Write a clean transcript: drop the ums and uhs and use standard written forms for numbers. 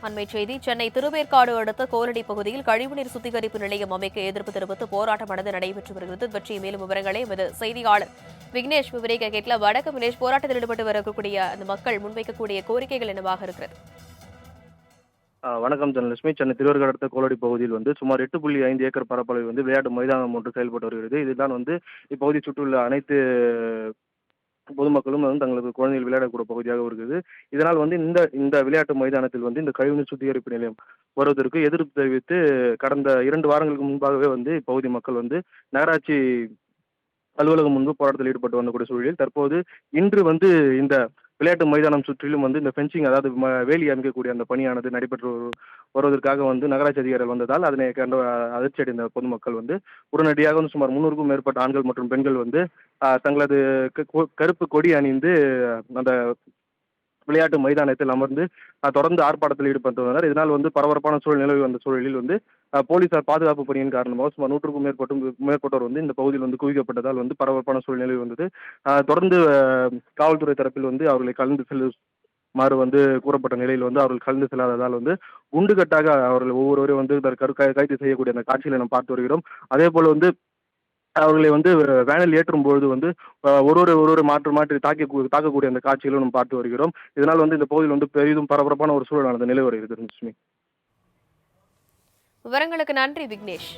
அண்மைச் செய்தி சென்னை திருவேற்காடு அடுத்த கோலடி பகுதியில் கழிவுநீர் சுத்திகரிப்பு நிலையம் அமைக்க எதிர்ப்பு தெரிவித்து போராட்டம் நடைபெற்று வருகிறது. பற்றிய மேலும் விவரங்களை எமது செய்தியாளர் விக்னேஷ் விவரிக்க கேட்கலாம். வணக்கம் விக்னேஷ், போராட்டத்தில் ஈடுபட்டு வரக்கூடிய அந்த மக்கள் முன்வைக்கக்கூடிய கோரிக்கைகள் என்னவாக இருக்கிறது? வணக்கம் தனலட்சுமி. சென்னை திருவேற்காடு அடுத்த கோலடி பகுதியில் சுமார் 8.5 ஏக்கர் பரப்பளவில் விளையாட்டு மைதானம் ஒன்று செயல்பட்டு வருகிறது. இதுதான் இப்பகுதியை சுற்றியுள்ள அனைத்து பொதுமக்களும் தங்களது குழந்தைகள் விளையாடக்கூடிய பகுதியாக இருக்குது. இதனால் இந்த இந்த விளையாட்டு மைதானத்தில் இந்த கழிவுநீர் சுத்திகரிப்பு நிலையம் வருவதற்கு எதிர்ப்பு தெரிவித்து கடந்த 2 வாரங்களுக்கு முன்பாகவே இப்பகுதி மக்கள் நகராட்சி அலுவலகம் முன்பு போராட்டத்தில் ஈடுபட்டு வரக்கூடிய சூழலில் தற்போது இன்று இந்த விளையாட்டு மைதானம் சுற்றிலும் இந்த ஃபென்சிங், அதாவது வேலி அமைக்கக்கூடிய அந்த பணியானது நடைபெற்று வருவதற்காக நகராட்சி அதிகாரிகள் வந்ததால் அதனை கண்டு அதிர்ச்சி அடைந்த பொதுமக்கள் உடனடியாக சுமார் 300க்கும் மேற்பட்ட ஆண்கள் மற்றும் பெண்கள் தங்களது கருப்பு கொடி அணிந்து அந்த விளையாட்டு மைதானத்தில் அமர்ந்து தொடர்ந்து ஆர்ப்பாட்டத்தில் ஈடுபட்டு வந்தனர். இதனால் பரபரப்பான சூழல் நிலவி வந்த சூழலில் போலீசார் பாதுகாப்பு பணியின் காரணமாக சுமார் 100க்கும் மேற்பட்டோர் இந்த பகுதியில் குவிக்கப்பட்டதால் பரபரப்பான சூழல் நிலவி வந்தது. தொடர்ந்து காவல்துறை தரப்பில் அவர்களை கலந்து செல்லுமாறு கூறப்பட்ட நிலையில் அவர்கள் கலந்து செல்லாததால் குண்டுகட்டாக அவர்கள் ஒவ்வொருவரையும் கைது செய்யக்கூடிய அந்த காட்சிகளை நாம் பார்த்து வருகிறோம். அதே போல அவர்களை வேனில் ஏற்றும் பொழுது ஒருவரை மாற்றி தாக்கக்கூடிய அந்த காட்சிகளும் நாம் பார்த்து வருகிறோம். இதனால் இந்த பகுதியில் பெரிதும் பரபரப்பான ஒரு சூழலானது நிலவி வருகிறது. விவரங்களுக்கு நன்றி விக்னேஷ்.